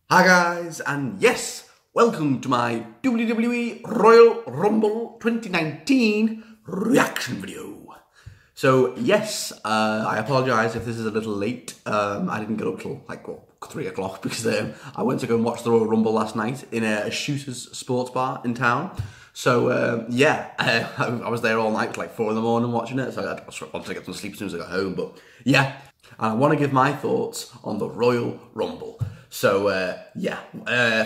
Hi guys, and yes, welcome to my WWE Royal Rumble 2019 reaction video. So yes, I apologise if this is a little late. I didn't get up till like 3 o'clock because I went to go and watch the Royal Rumble last night in a shooter's sports bar in town. So yeah, I was there all night till like 4 in the morning watching it, so I wanted to get some sleep as soon as I got home. But yeah, I want to give my thoughts on the Royal Rumble. So,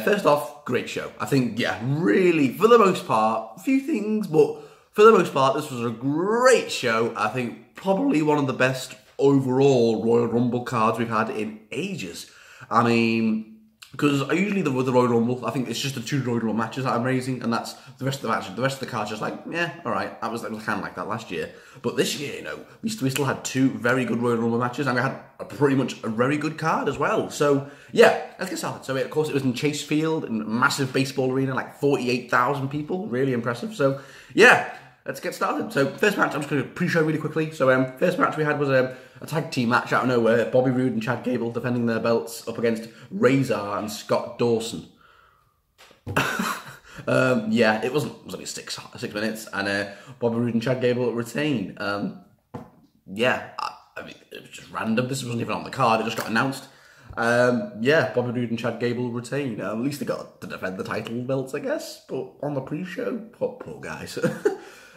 first off, great show. I think, really, for the most part, a few things, but for the most part, this was a great show. I think probably one of the best overall Royal Rumble cards we've had in ages. I mean, because usually with the Royal Rumble, I think it's just the two Royal Rumble matches that I'm raising, and that's the rest of the matches. The rest of the card's just like, yeah, all right. That was kind of like that last year. But this year, you know, we still had two very good Royal Rumble matches, and we had pretty much a very good card as well. So, yeah, let's get started. So, of course, it was in Chase Field, in a massive baseball arena, like 48,000 people. Really impressive. So, yeah, let's get started. So, first match, I'm just going to pre-show really quickly. So, first match we had was a tag team match out of nowhere. Bobby Roode and Chad Gable defending their belts up against Razor and Scott Dawson. Yeah, it was only six minutes, and Bobby Roode and Chad Gable retained. Yeah, I mean, it was just random. This wasn't even on the card. It just got announced. Yeah, Bobby Roode and Chad Gable retained. At least they got to defend the title belts, I guess. But on the pre-show, poor guys.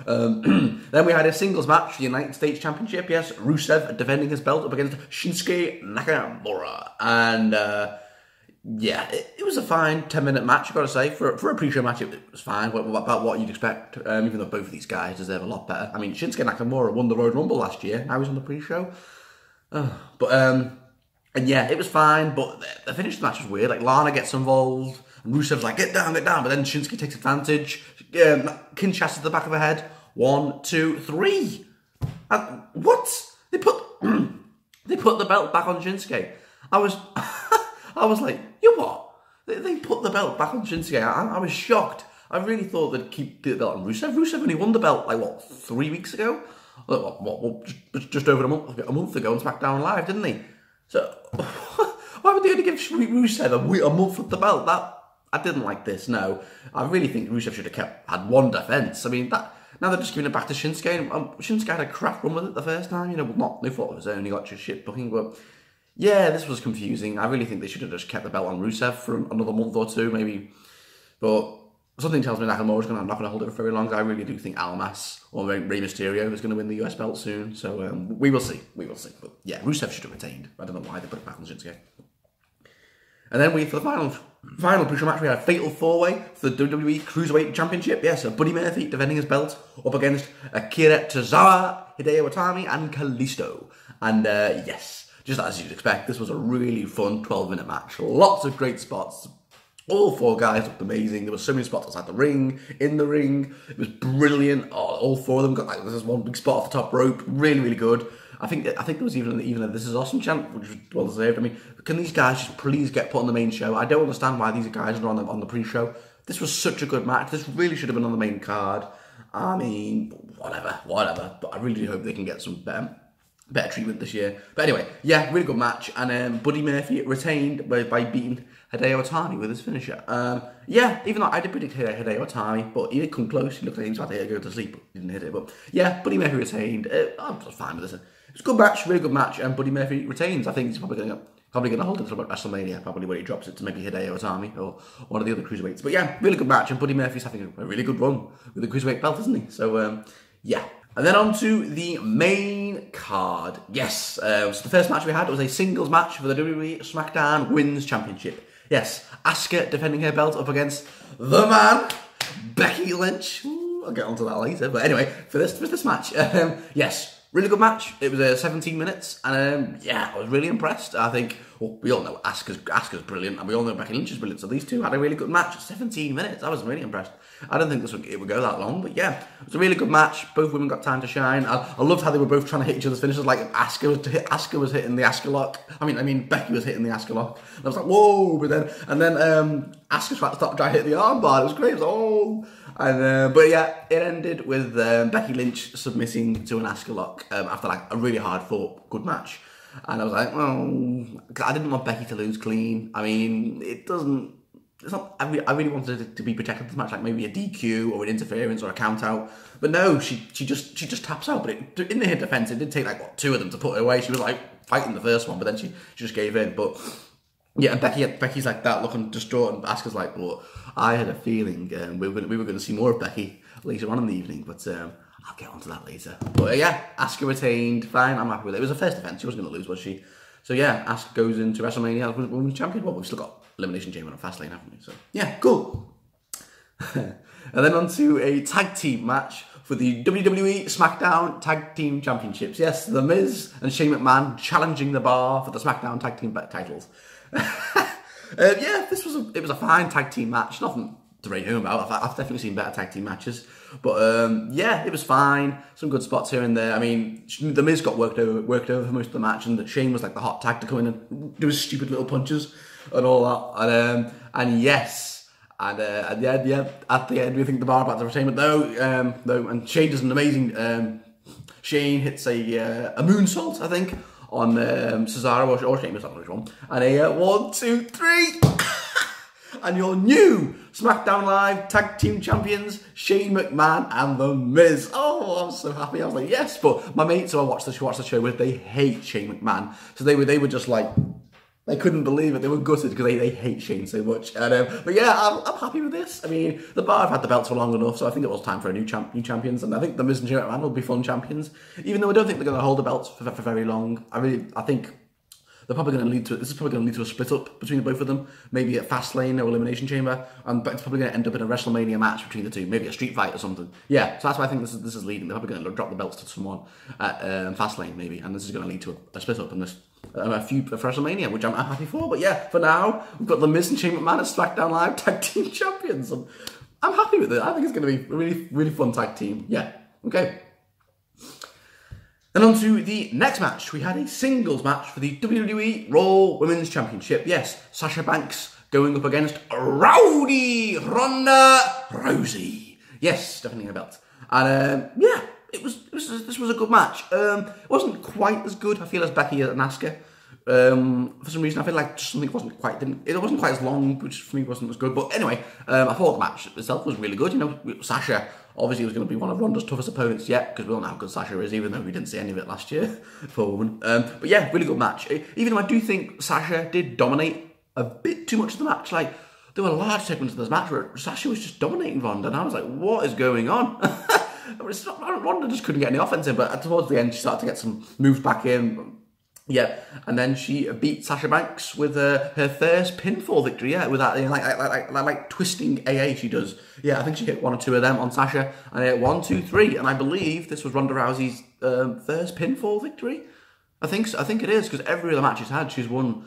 Then we had a singles match for the United States Championship. Yes, Rusev defending his belt up against Shinsuke Nakamura. And yeah, it was a fine 10-minute match, I've got to say. For a pre-show match, it was fine, about what you'd expect, even though both of these guys deserve a lot better. I mean, Shinsuke Nakamura won the Royal Rumble last year. Now he's on the pre-show. And yeah, it was fine, but the finish of the match was weird. Like, Lana gets involved, and Rusev's like, get down, but then Shinsuke takes advantage. Kinshasa to the back of her head. 1, 2, 3. And what? They put the belt back on Shinsuke. I was like, you what? They put the belt back on Shinsuke. I was shocked. I really thought they'd keep the belt on Rusev. Rusev only won the belt, like, what, 3 weeks ago? Just over a month ago on SmackDown Live, didn't he? So, why would they only give Rusev a month with the belt? I didn't like this, no. I really think Rusev should have had one defence. I mean, now they're just giving it back to Shinsuke. Shinsuke had a crap run with it the first time, you know, no fault of his own, he got just shit booking, but yeah, this was confusing. I really think they should have just kept the belt on Rusev for another month or two, maybe. But something tells me Nakamura's not going to hold it for very long. I really do think Almas or Rey Mysterio is going to win the US belt soon. So we will see. But yeah, Rusev should have retained. I don't know why they put it back on Shinsuke. And then for the final pre-show match, we had a fatal four-way for the WWE Cruiserweight Championship. Yes, so Buddy Murphy defending his belt up against Akira Tozawa, Hideo Itami, and Kalisto. And yes, just as you'd expect, this was a really fun 12-minute match. Lots of great spots. All four guys looked amazing. There were so many spots outside the ring, in the ring. It was brilliant. All four of them got like this one big spot off the top rope. Really, really good. I think there was even a "This is awesome" chant, which was well deserved. I mean, can these guys just please get put on the main show? I don't understand why these guys are on the pre-show. This was such a good match. This really should have been on the main card. I mean, whatever. But I really hope they can get some better treatment this year. But anyway, yeah, really good match. And Buddy Murphy retained by beating Hideo Itami with his finisher. Yeah, even though I did predict Hideo Itami, but he did come close. He looked like he was about to go to sleep, but he didn't hit it. But yeah, Buddy Murphy retained. I was fine with this. It was a good match, really good match, and Buddy Murphy retains. I think he's probably going to hold it until about WrestleMania, probably when he drops it to maybe Hideo Itami or one of the other cruiserweights. But yeah, really good match, and Buddy Murphy's having a really good run with the cruiserweight belt, isn't he? So yeah. And then on to the main card. Yes, so the first match we had was a singles match for the WWE SmackDown Women's Championship. Yes, Asuka defending her belt up against the man, Becky Lynch. I'll get onto that later. But anyway, for this match, yes, really good match. It was 17 minutes, and yeah, I was really impressed. I think, well, we all know Asuka's brilliant, and we all know Becky Lynch is brilliant. So these two had a really good match. 17 minutes. I was really impressed. I don't think it would go that long, but yeah, it was a really good match. Both women got time to shine. I loved how they were both trying to hit each other's finishes. Like Asuka was hitting the Asuka lock. I mean Becky was hitting the Asuka lock. And I was like, whoa! But then Asuka tried to hit the armbar. It was great. It was oh. And but yeah, it ended with Becky Lynch submitting to an Asuka lock after like a really hard fought good match. And I was like, well, 'cause I didn't want Becky to lose clean. I mean, it doesn't. It's not. I really wanted it to be protected this match, like maybe a DQ or an interference or a count out. But no, she just taps out. But in her defense, it did take like what, 2 of them to put her away. She was like fighting the first one, but then she just gave in. But yeah, and Becky's like that, looking distraught, and Asuka's like, well, I had a feeling we were going to see more of Becky later on in the evening, but I'll get onto that later. But yeah, Asuka retained. Fine, I'm happy with it. It was a first defense. She wasn't going to lose, was she? So yeah, Asuka goes into WrestleMania as Women's Champion. Well, we've still got Elimination Chamber on Fastlane, haven't we? So yeah, cool. And then on to a tag team match for the WWE SmackDown Tag Team Championships. Yes, The Miz and Shane McMahon challenging the Bar for the SmackDown Tag Team titles. Yeah, it was a fine tag team match. Nothing to write home about. I've definitely seen better tag team matches. But yeah, it was fine. Some good spots here and there. I mean, The Miz got worked over for most of the match, and Shane was like the hot tag to come in and do his stupid little punches and all that. And yes, and at the end, we think the Bar about the retain, but no, and Shane does an amazing. Shane hits a moonsault, I think, on Cesaro or Shane, was not which one, and a 1, 2, 3. And your new SmackDown Live Tag Team Champions, Shane McMahon and The Miz. Oh, I'm so happy. I was like, yes. But my mates who I watched the show with, they hate Shane McMahon. So they were just like, they couldn't believe it. They were gutted because they hate Shane so much. And but yeah, I'm happy with this. I mean, the Bar have had the belts for long enough, so I think it was time for a new champions. And I think The Miz and Shane McMahon will be fun champions, even though I don't think they're going to hold the belts for very long. I think they're probably going to lead to. This is probably going to lead to a split up between the both of them, maybe at Fastlane or Elimination Chamber, but it's probably going to end up in a WrestleMania match between the two, maybe a street fight or something. Yeah, so that's why I think this is leading. They're probably going to drop the belts to someone at Fastlane maybe, and this is going to lead to a split up in this a feud for WrestleMania, which I'm happy for. But yeah, for now we've got The Miz and Shane McMahon as SmackDown Live Tag Team Champions. I'm happy with it. I think it's going to be a really fun tag team. Yeah, okay. Then on to the next match. We had a singles match for the WWE Raw Women's Championship. Yes, Sasha Banks going up against Rowdy Ronda Rousey. Yes, definitely a belt. And yeah, this was a good match. It wasn't quite as good, I feel, as Becky and Asuka. For some reason, I feel like something it wasn't quite as long, which for me wasn't as good. But anyway, I thought the match itself was really good. You know, Sasha obviously was going to be one of Ronda's toughest opponents yet, because we all know how good Sasha is, even though we didn't see any of it last year for a woman. But yeah, really good match. Even though I do think Sasha did dominate a bit too much of the match. Like, there were large segments of this match where Sasha was just dominating Ronda, and I was like, what is going on? Ronda just couldn't get any offense in, but towards the end, she started to get some moves back in. Yeah, and then she beat Sasha Banks with her first pinfall victory. Yeah, with that like twisting AA she does. Yeah, I think she hit 1 or 2 of them on Sasha, and hit 1, 2, 3. And I believe this was Ronda Rousey's first pinfall victory. I think it is, because every other match she's had, she's won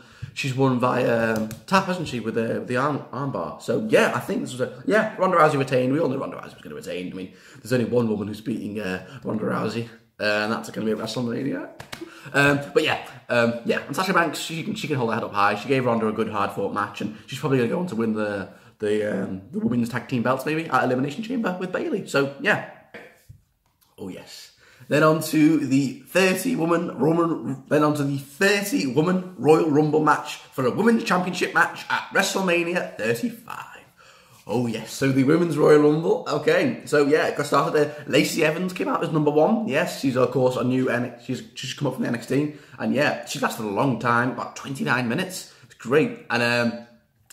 via tap, hasn't she, with the arm bar. So yeah, I think this was Ronda Rousey retained. We all knew Ronda Rousey was going to retain. I mean, there's only one woman who's beating Ronda Rousey. And that's going to be at WrestleMania. But yeah, and Sasha Banks, she can hold her head up high. She gave Ronda a good hard-fought match, and she's probably going to go on to win the women's tag team belts maybe at Elimination Chamber with Bayley. So yeah. Oh yes. Then on to the 30-woman Royal Rumble match for a women's championship match at WrestleMania 35. Oh yes, so the Women's Royal Rumble. Okay, so yeah, it got started there. Lacey Evans came out as number 1. Yes, she's of course a new she's come up from the NXT, and yeah, she lasted a long time, about 29 minutes. It's great, and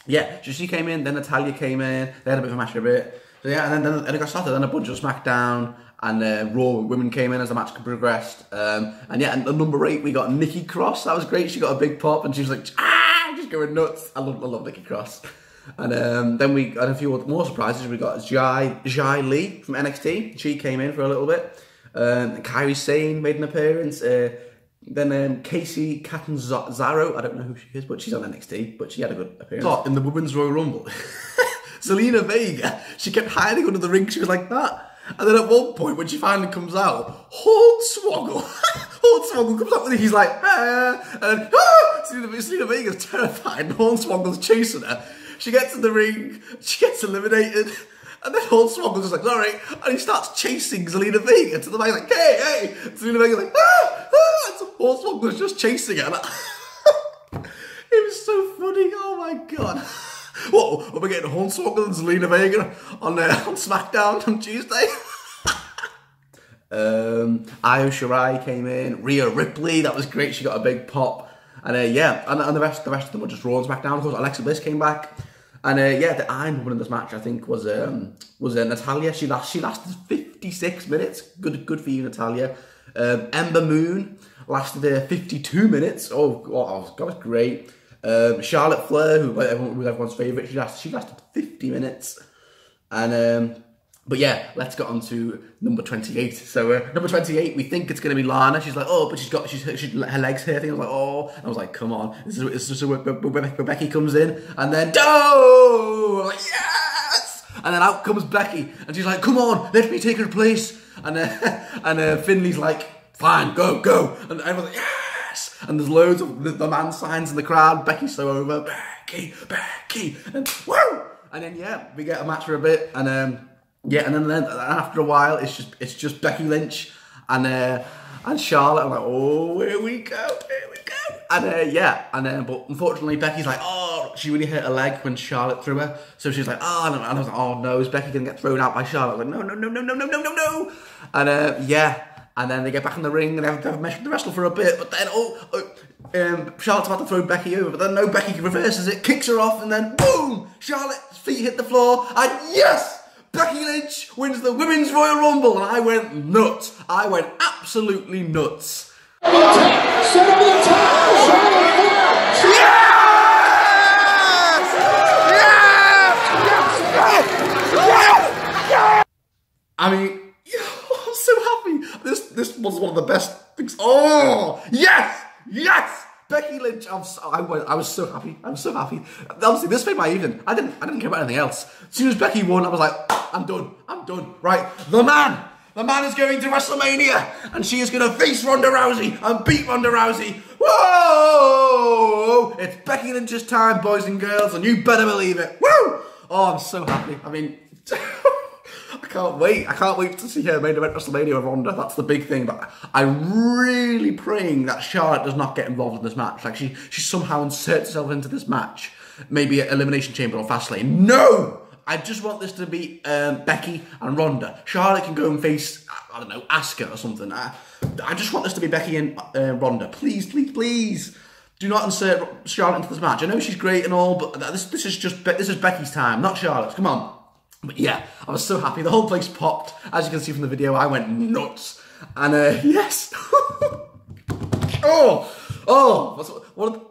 yeah, so she came in, then Natalya came in. They had a bit of a match for a bit. So yeah, and then it got started. Then a bunch of SmackDown and Raw women came in as the match progressed. And yeah, and at number 8 we got Nikki Cross. That was great. She got a big pop, and she was like, just going nuts. I love Nikki Cross. And then we had a few more surprises. We got Jai Lee from NXT. She came in for a little bit. Kairi Sane made an appearance. Then Casey Catanzaro. I don't know who she is, but she's on NXT. But she had a good appearance. So, in the Women's Royal Rumble, Zelina Vega, she kept hiding under the ring. She was like that. And then at one point, when she finally comes out, Hornswoggle comes up with it. He's like, and then, Zelina Vega's terrified, and Hornswoggle's chasing her. She gets in the ring, she gets eliminated, And then Hornswoggle's just like, sorry. And he starts chasing Zelina Vega to the back, like, hey, hey. Zelina Vega's like, ah, ah. And so Hornswoggle's just chasing her. It was so funny. Oh my God. What? We're getting Hornswoggle and Zelina Vega on SmackDown on Tuesday. Io Shirai came in. Rhea Ripley, that was great. She got a big pop. And yeah, and the rest of them were just Raw and SmackDown. Of course, Alexa Bliss came back. And yeah, the Iron Woman in this match, I think, was Natalya. She lasted 56 minutes. Good for you, Natalya. Ember Moon lasted 52 minutes. Oh, that was great. Charlotte Flair, who was everyone's favourite, she lasted 50 minutes. And but yeah, let's get on to number 28. So number 28, we think it's going to be Lana. She's like, oh, but she's her legs hurting. I was like, oh, and I was like, come on, this is where Becky comes in, and then like, yes, and then out comes Becky, and she's like, come on, let me take her place, and Finley's like, fine, go, and everyone's like, yes, and there's loads of the man signs in the crowd. Becky's so over, Becky, and woo, and then yeah, we get a match for a bit, and yeah, and then after a while, it's just Becky Lynch and Charlotte. I'm like, oh, here we go. And yeah, and but unfortunately, Becky's like, oh, she really hurt her leg when Charlotte threw her. So she's like, oh, and I was like, oh no, is Becky gonna get thrown out by Charlotte? I was like, no. And yeah, and then they get back in the ring and they have to wrestle for a bit. But then Charlotte's about to throw Becky over, but then no, Becky reverses it, kicks her off, and then boom, Charlotte's feet hit the floor, and yes. Becky Lynch wins the Women's Royal Rumble, and I went nuts. I went absolutely nuts. I mean, I'm so happy. This was one of the best things. Oh, yes. Becky Lynch, I was so happy. I'm so happy. Honestly, this made my evening. I didn't care about anything else. As soon as Becky won, I was like, I'm done. Right, the man is going to WrestleMania, and she is going to face Ronda Rousey and beat Ronda Rousey. Whoa! It's Becky Lynch's time, boys and girls, and you better believe it. Woo! Oh, I'm so happy. I mean, I can't wait. I can't wait to see her main event WrestleMania with Ronda. That's the big thing. But I'm really praying that Charlotte does not get involved in this match. Like she somehow inserts herself into this match. Maybe at Elimination Chamber or Fastlane. No! I just want this to be Becky and Ronda. Charlotte can go and face, I don't know, Asuka or something. I just want this to be Becky and Ronda. Please. Do not insert Charlotte into this match. I know she's great and all, but this is Becky's time, not Charlotte's. Come on. But yeah, I was so happy. The whole place popped. As you can see from the video, I went nuts. And yes.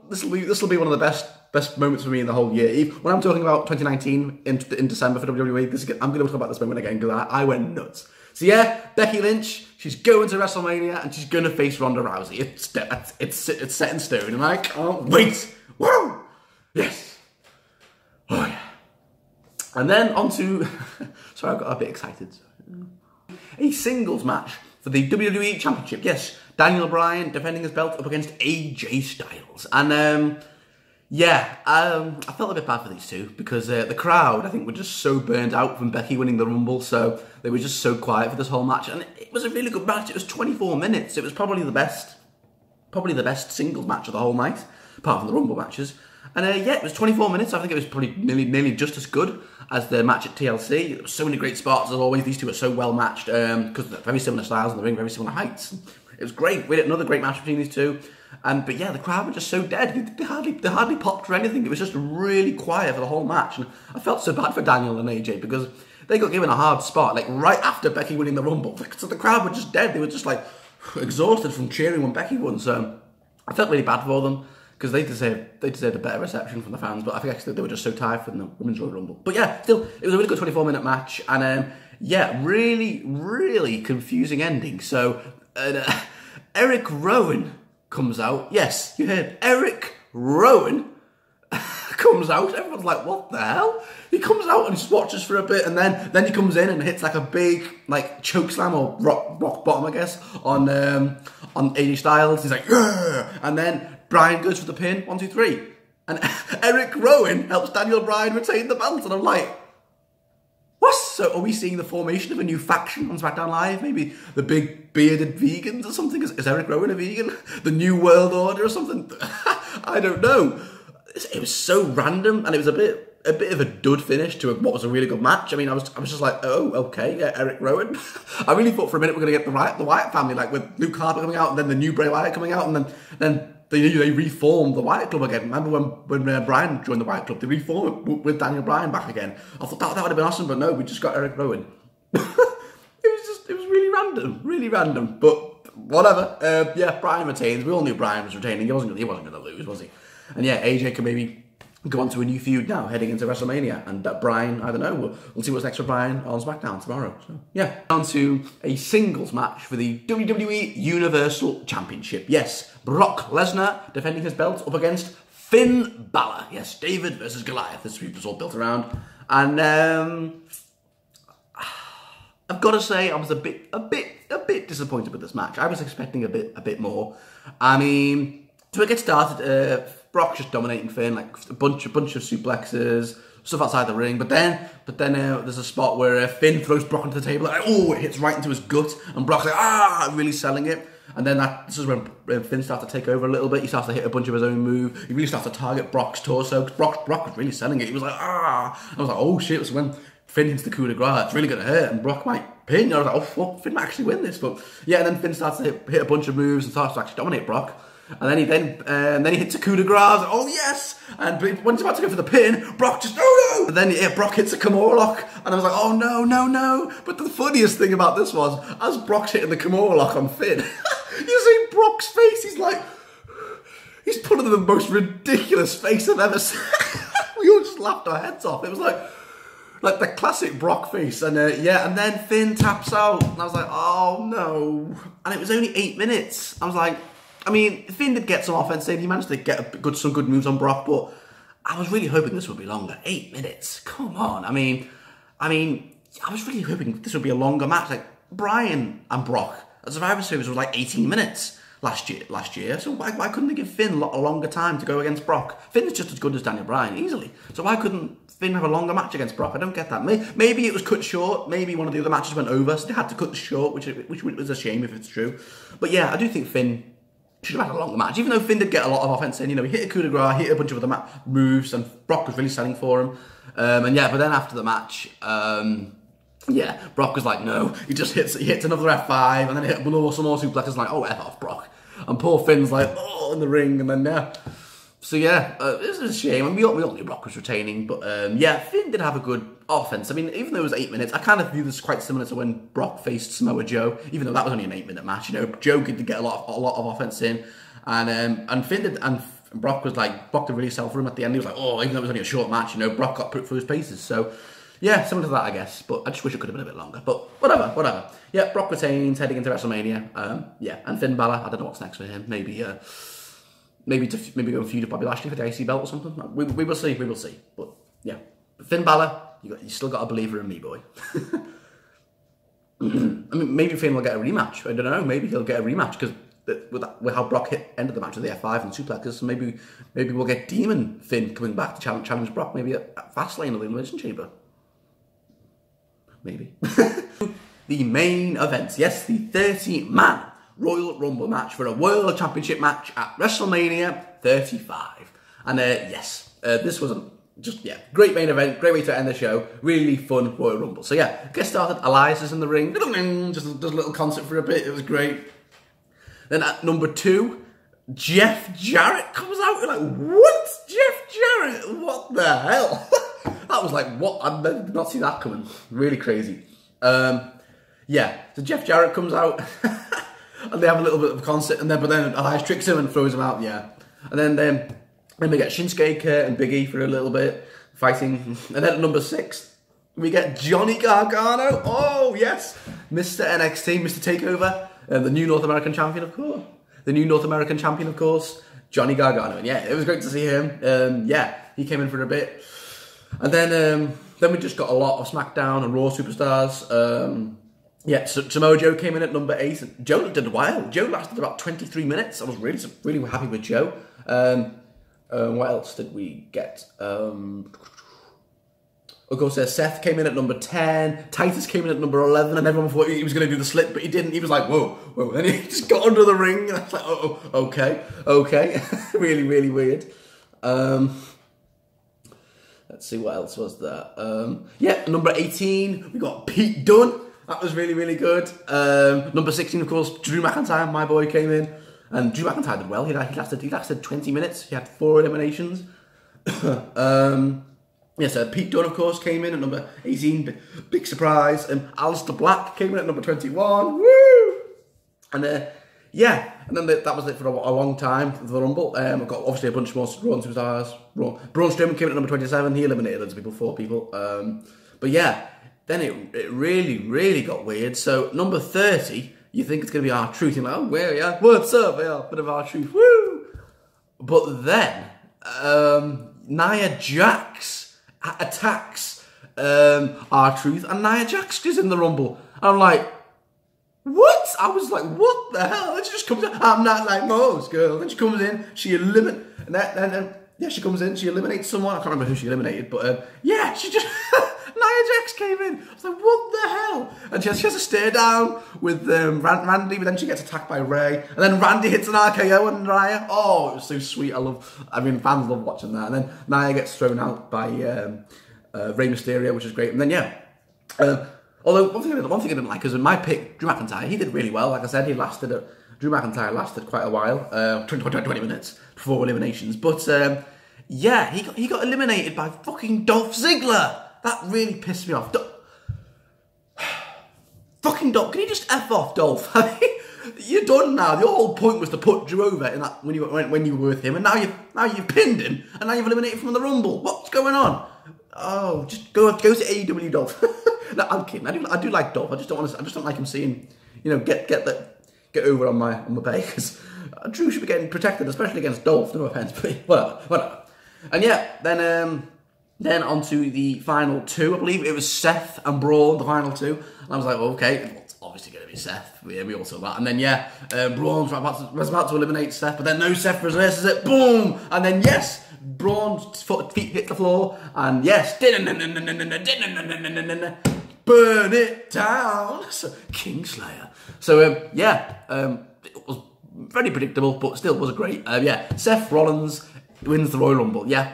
This will be one of the best moments for me in the whole year. When I'm talking about 2019 in December for WWE, I'm going to talk about this moment again because I went nuts. So yeah, Becky Lynch, she's going to WrestleMania and she's going to face Ronda Rousey. It's set in stone, and I can't wait. Woo! Yes. Oh yeah. And then on to, sorry, I got a bit excited. A singles match for the WWE Championship. Yes, Daniel Bryan defending his belt up against AJ Styles. And yeah, I felt a bit bad for these two because the crowd, I think, were just so burned out from Becky winning the Rumble. So they were just so quiet for this whole match. And it was a really good match. It was 24 minutes. It was probably the best singles match of the whole night, apart from the Rumble matches. And yeah, it was 24 minutes. I think it was probably nearly just as good as the match at TLC. There were so many great spots, as always. These two are so well matched because they're very similar styles in the ring, very similar heights. It was great. We had another great match between these two. But yeah, the crowd were just so dead. They hardly popped or anything. It was just really quiet for the whole match. And I felt so bad for Daniel and AJ because they got given a hard spot, like right after Becky winning the Rumble. So the crowd were just dead. They were just like exhausted from cheering when Becky won. So I felt really bad for them. Because they deserved a better reception from the fans, but I think actually they were just so tired from the Women's Royal Rumble. But yeah, still, it was a really good 24-minute match, and yeah, really confusing ending. So Eric Rowan comes out. Yes, you heard, Eric Rowan comes out. Everyone's like, what the hell? He comes out and just watches for a bit, and then he comes in and hits like a big choke slam or rock bottom, I guess, on AJ Styles. He's like, yeah! And then Bryan goes for the pin, 1, 2, 3. And Eric Rowan helps Daniel Bryan retain the belt. And I'm like, What? So are we seeing the formation of a new faction on SmackDown Live? Maybe the big bearded vegans or something? Is Eric Rowan a vegan? The New World Order or something? I don't know. It was so random, and it was a bit of a dud finish to what was a really good match. I mean, I was just like, oh, okay, yeah, Eric Rowan. I really thought for a minute we're going to get the Wyatt family, like with Luke Harper coming out, and then the new Bray Wyatt coming out, and then they reformed the Wyatt Club again. Remember when Bryan joined the Wyatt Club? They reformed it with Daniel Bryan back again. I thought that would have been awesome, but no, we just got Eric Rowan. It was really random, but whatever. Yeah, Bryan retains. We all knew Bryan was retaining. He wasn't going to lose, was he? And yeah, AJ can maybe go on to a new feud now, heading into WrestleMania. And Bryan, I don't know, we'll see what's next for Bryan on SmackDown tomorrow. So, yeah. On to a singles match for the WWE Universal Championship. Yes, Brock Lesnar defending his belt up against Finn Balor. Yes, David versus Goliath. This feud was all built around. And I've got to say, I was a bit disappointed with this match. I was expecting a bit more. I mean, to get started, Brock's just dominating Finn, like a bunch of suplexes, stuff outside the ring. But then there's a spot where Finn throws Brock onto the table, and it hits right into his gut, and Brock's like, really selling it. And then this is when Finn starts to take over a little bit. He starts to hit a bunch of his own move. He really starts to target Brock's torso. Brock was really selling it. He was like, I was like, oh shit. So when Finn hits the coup de grace, it's really going to hurt, and Brock might pin. I was like, oh fuck, Finn might actually win this. But yeah, and then Finn starts to hit a bunch of moves and starts to actually dominate Brock. And then he hits a coup de grace. Oh yes! And when he's about to go for the pin, Brock just no. And then Brock hits a Kimura lock, and I was like, oh no. But the funniest thing about this was, as Brock's hitting the Kimura lock on Finn, you see Brock's face. He's putting the most ridiculous face I've ever seen. We all just laughed our heads off. It was like the classic Brock face. And and then Finn taps out, and I was like, oh no. And it was only 8 minutes. I was like, I mean, Finn did get some offense in. He managed to get some good moves on Brock, but I was really hoping this would be longer. 8 minutes. Come on. I mean, I was really hoping this would be a longer match. Like, Bryan and Brock at Survivor Series was like 18 minutes last year. So why couldn't they give Finn a longer time to go against Brock? Finn is just as good as Daniel Bryan, easily. So why couldn't Finn have a longer match against Brock? I don't get that. Maybe it was cut short. Maybe one of the other matches went over, so they had to cut short, which was a shame if it's true. But yeah, I do think Finn should have had a longer match, even though Finn did get a lot of offense in. You know, he hit a coup de grace, hit a bunch of other moves, and Brock was really selling for him. But then after the match, Brock was like, no. He hits another F5, and then hit some more suplexes, like, oh, F off, Brock. And poor Finn's like, oh, in the ring, and then, yeah. So, yeah, this is a shame. And we all knew Brock was retaining, but, Finn did have a good offense. I mean, even though it was 8 minutes, I kind of view this quite similar to when Brock faced Samoa Joe, even though that was only an 8-minute match. You know, Joe did get a lot of offense in, and Finn did, and Brock did really sell for him at the end. He was like, oh, even though it was only a short match, you know, Brock got put through his paces. So, yeah, similar to that, I guess. But I just wish it could have been a bit longer. But whatever. Yeah, Brock retains, heading into WrestleMania. And Finn Balor, I don't know what's next for him. Maybe go and feud with Bobby Lashley for the IC belt or something. We will see. But yeah, Finn Balor, you still got a believer in me, boy. I mean, maybe Finn will get a rematch. I don't know. Maybe he'll get a rematch because with how Brock ended the match with the F5 and suplexes, so maybe we'll get Demon Finn coming back to challenge Brock, maybe at Fastlane or the Elimination Chamber. Maybe. The main event, yes, the 30-man Royal Rumble match for a World Championship match at WrestleMania 35. And this was great main event, great way to end the show, really fun Royal Rumble. So yeah, get started, Elias is in the ring, just does a little concert for a bit, it was great. Then at number 2, Jeff Jarrett comes out, you're like, what? Jeff Jarrett? What the hell? That was like, what? I did not see that coming. Really crazy. So Jeff Jarrett comes out, and they have a little bit of a concert, but then Elias tricks him and throws him out, yeah. And then we get Shinsuke, Kurt, and Big E for a little bit, fighting. And then at number 6, we get Johnny Gargano. Oh, yes. Mr. NXT, Mr. TakeOver, the new North American champion, of course. Johnny Gargano. And yeah, it was great to see him. He came in for a bit. And then we just got a lot of SmackDown and Raw superstars. So Samoa Joe came in at number 8. And Joe did a while. Joe lasted about 23 minutes. I was really happy with Joe. What else did we get? Of course, Seth came in at number 10, Titus came in at number 11, and everyone thought he was going to do the slip, but he didn't. He was like, whoa, whoa. And he just got under the ring, and I was like, oh, okay. Really, really weird. Let's see what else was there. Yeah, number 18, we got Pete Dunne. That was really, really good. Number 16, of course, Drew McIntyre, my boy, came in. And Drew McIntyre did well. He lasted 20 minutes. He had 4 eliminations. Yeah, so Pete Dunne, of course, came in at number 18. Big surprise. Aleister Black came in at number 21. Woo! And yeah, and then that was it for a long time for the Rumble. I've got obviously a bunch more Raw and Superstars. Braun Strowman came in at number 27. He eliminated loads of people, 4 people. But yeah, then it really, really got weird. So number 30, you think it's going to be R-Truth. You're like, oh, where are you? What's up? Yeah, bit of R-Truth. Woo! But then Nia Jax attacks R-Truth, and Nia Jax is in the Rumble. I'm like, what? I was like, what the hell? Then she just comes in. I'm not like most girls. Then she comes in, she eliminates, yeah, she comes in, she eliminates someone. I can't remember who she eliminated, but yeah, she just Nia Jax came in. I was like, what the hell? And she has a stare down with Randy, but then she gets attacked by Ray, and then Randy hits an RKO on Nia. Oh, it was so sweet. I mean, fans love watching that. And then Nia gets thrown out by Rey Mysterio, which is great. And then yeah. Although, one thing I didn't like is in my pick, Drew McIntyre, he did really well. Like I said, Drew McIntyre lasted quite a while, 20 minutes before eliminations. But, yeah, he got eliminated by fucking Dolph Ziggler. That really pissed me off. Fucking Dolph, can you just F off, Dolph? I mean, you're done now. Your whole point was to put Drew over in that when you were with him, and now you've pinned him, and now you've eliminated him from the Rumble. What's going on? Oh, just go to AEW, Dolph. No, I'm kidding. I do like Dolph. I just don't like him seeing, get over on my pay, because Drew should be getting protected, especially against Dolph. No offense, but whatever. And yeah, then on to the final 2. I believe it was Seth and Braun, the final 2. And I was like, okay, it's obviously going to be Seth. Yeah, we all saw that. And then yeah, Braun was about to eliminate Seth, but then no, Seth reverses it. Boom! And then yes, Braun's feet hit the floor, and yes, burn it down. So, Kingslayer. So yeah, it was very predictable, but still was a great. Yeah, Seth Rollins wins the Royal Rumble. Yeah,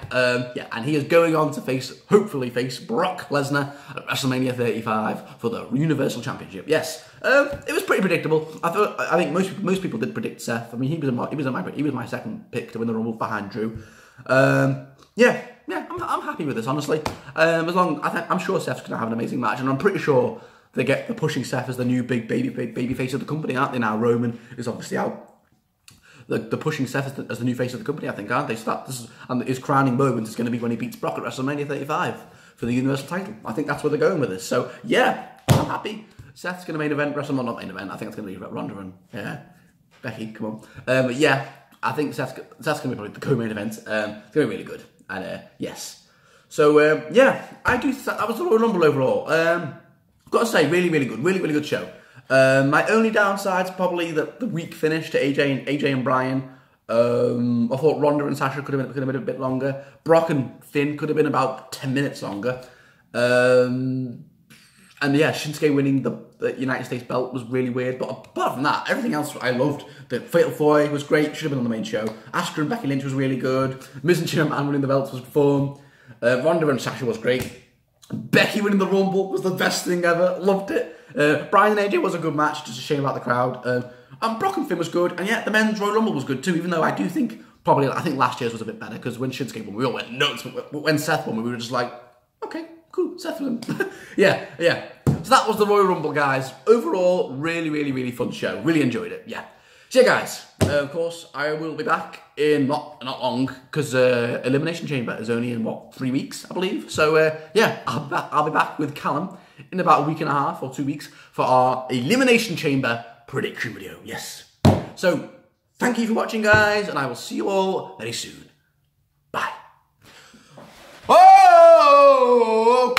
and he is going on to hopefully face Brock Lesnar at WrestleMania 35 for the Universal Championship. Yes, it was pretty predictable. I think most people did predict Seth. I mean, he was my second pick to win the Rumble behind Drew. Yeah, I'm happy with this, honestly. I'm sure Seth's going to have an amazing match, and I'm pretty sure they're pushing Seth as the new big baby face of the company, aren't they? Now Roman is obviously out. They're pushing Seth as the new face of the company, I think, aren't they? And his crowning moment is going to be when he beats Brock at WrestleMania 35 for the Universal title. I think that's where they're going with this. So yeah, I'm happy. Seth's going to main event WrestleMania, not main event. I think it's going to be Ronda and Becky. Come on, but yeah. I think Seth's going to be probably the co-main event. It's going to be really good. And yes. So, yeah, that was the Royal Rumble overall. I've got to say, really, really good. Really, really good show. My only downside's probably the weak finish to AJ and Bryan. I thought Ronda and Sasha could have been a bit longer. Brock and Finn could have been about 10 minutes longer. And yeah, Shinsuke winning the United States belt was really weird. But apart from that, everything else I loved. The Fatal 4 was great. Should have been on the main show. Asuka and Becky Lynch was really good. Miz and Chairman winning the belts was fun. Ronda and Sasha was great. Becky winning the Rumble was the best thing ever. Loved it. Bryan and AJ was a good match. Just a shame about the crowd. And Brock and Finn was good. And yeah, the men's Royal Rumble was good too. Even though I think last year's was a bit better, because when Shinsuke won, we all went nuts. But when Seth won, we were just like, okay, cool, Seth won. yeah. So that was the Royal Rumble, guys. Overall, really, really, really fun show. Really enjoyed it. Yeah. So yeah, guys. Of course, I will be back in not long, because Elimination Chamber is only in 3 weeks, I believe. So yeah, I'll be back with Callum in about a week and a half or 2 weeks for our Elimination Chamber prediction video. Yes. So thank you for watching, guys, and I will see you all very soon. Bye. Oh!